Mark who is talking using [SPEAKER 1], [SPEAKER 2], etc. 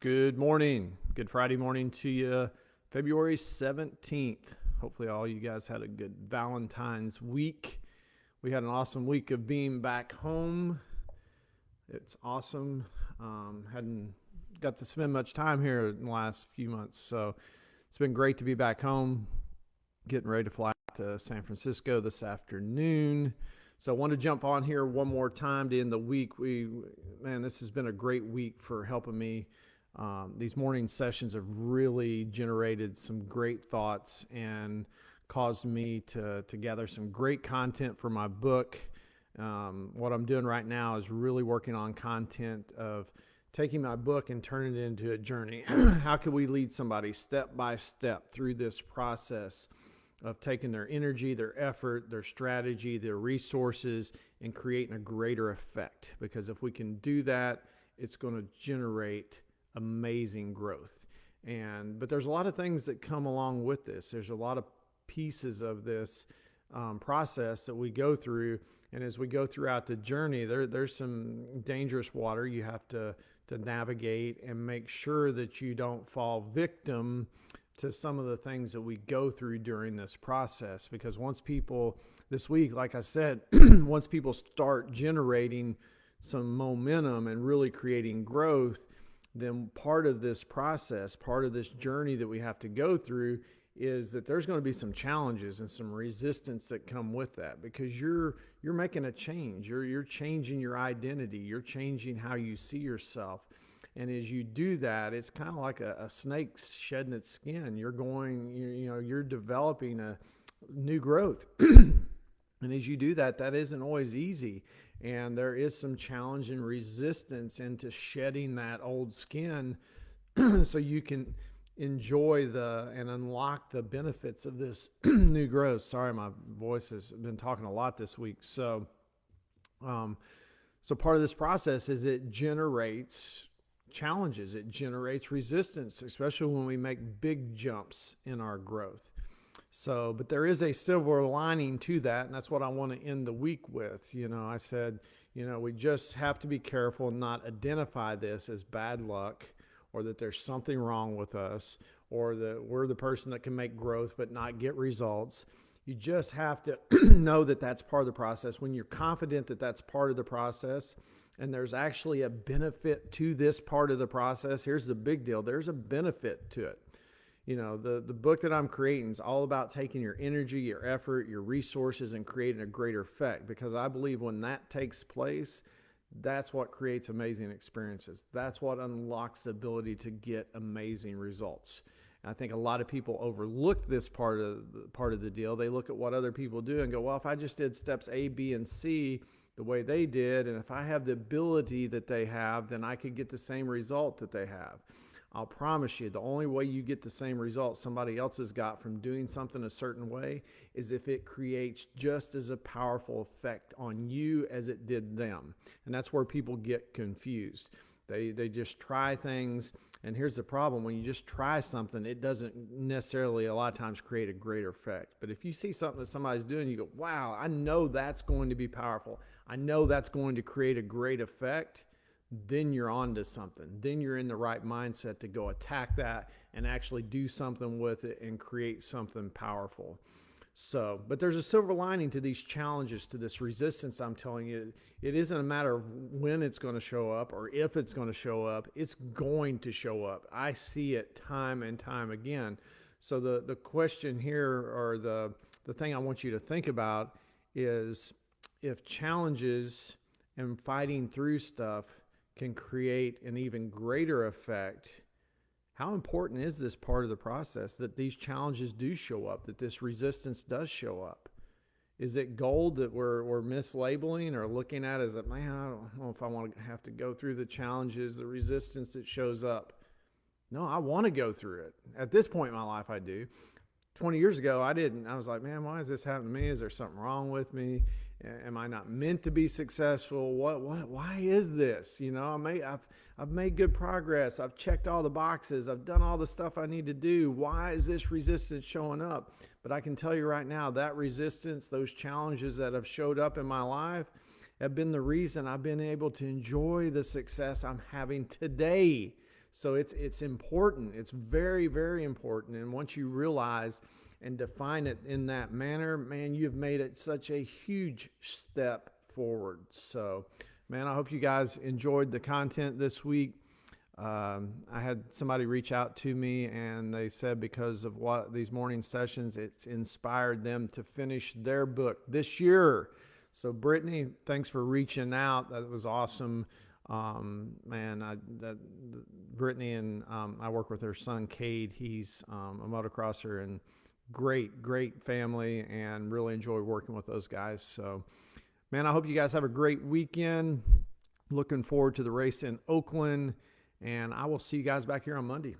[SPEAKER 1] Good morning. Good Friday morning to you. February 17th. Hopefully, all you guys had a good Valentine's week. We had an awesome week of being back home. It's awesome. Hadn't got to spend much time here in the last few months, so it's been great to be back home. Getting ready to fly to San Francisco this afternoon. So I want to jump on here one more time to end the week. This has been a great week for helping me. These morning sessions have really generated some great thoughts and caused me to gather some great content for my book. What I'm doing right now is really working on content of taking my book and turning it into a journey. How can we lead somebody step by step through this process of taking their energy, their effort, their strategy, their resources, and creating a greater effect? Because if we can do that, it's going to generate amazing growth. But there's a lot of things that come along with this. There's a lot of pieces of this process that we go through. And as we go throughout the journey, there's some dangerous water you have to navigate and make sure that you don't fall victim to some of the things that we go through during this process. Because once people, this week, like I said, once people start generating some momentum and really creating growth, then part of this process, part of this journey that we have to go through is that there's going to be some challenges and some resistance that come with that, because you're making a change. You're changing your identity. You're changing how you see yourself. And as you do that, it's kind of like a snake shedding its skin. You're developing a new growth. And as you do that, that isn't always easy. And there is some challenge and resistance into shedding that old skin so you can enjoy and unlock the benefits of this new growth. Sorry, my voice has been talking a lot this week. So part of this process is it generates challenges. It generates resistance, especially when we make big jumps in our growth. But there is a silver lining to that, and that's what I want to end the week with. I said, we just have to be careful and not identify this as bad luck, or that there's something wrong with us, or that we're the person that can make growth but not get results. You just have to know that that's part of the process. When you're confident that that's part of the process, and there's actually a benefit to this part of the process, here's the big deal. There's a benefit to it. The book that I'm creating is all about taking your energy, your effort, your resources, and creating a greater effect. Because I believe when that takes place, that's what creates amazing experiences. That's what unlocks the ability to get amazing results. And I think a lot of people overlook this part of the deal. They look at what other people do and go, well, if I just did steps A, B, and C the way they did, and if I have the ability that they have, then I could get the same result that they have. I'll promise you, the only way you get the same result somebody else has got from doing something a certain way is if it creates just as a powerful effect on you as it did them. And that's where people get confused. They just try things, and here's the problem. When you just try something, it doesn't necessarily a lot of times create a greater effect. But if you see something that somebody's doing, you go, wow, I know that's going to be powerful. I know that's going to create a great effect. Then you're on to something. Then you're in the right mindset to go attack that and actually do something with it and create something powerful. But there's a silver lining to these challenges, to this resistance. I'm telling you, it isn't a matter of when it's going to show up or if it's going to show up. It's going to show up. I see it time and time again. So the question here, or the thing I want you to think about, is if challenges and fighting through stuff can create an even greater effect, how important is this part of the process, that these challenges do show up, that this resistance does show up? Is it gold that we're mislabeling or looking at as, man, I don't know if I want to have to go through the challenges, the resistance that shows up? No, I want to go through it. At this point in my life, I do. 20 years ago, I didn't. I was like, man, why is this happening to me? Is there something wrong with me? Am I not meant to be successful? Why is this? I've made good progress. I've checked all the boxes. I've done all the stuff I need to do. Why is this resistance showing up? But I can tell you right now, that resistance, those challenges that have showed up in my life have been the reason I've been able to enjoy the success I'm having today. So it's important. It's very, very important. And once you realize and define it in that manner, man, you've made it such a huge step forward. So, man, I hope you guys enjoyed the content this week. I had somebody reach out to me and they said because of what these morning sessions, it's inspired them to finish their book this year. So Brittany, thanks for reaching out. That was awesome. Brittany and I work with her son, Cade. He's a motocrosser and great family, and really enjoy working with those guys. So, man, I hope you guys have a great weekend. Looking forward to the race in Oakland. And I will see you guys back here on Monday.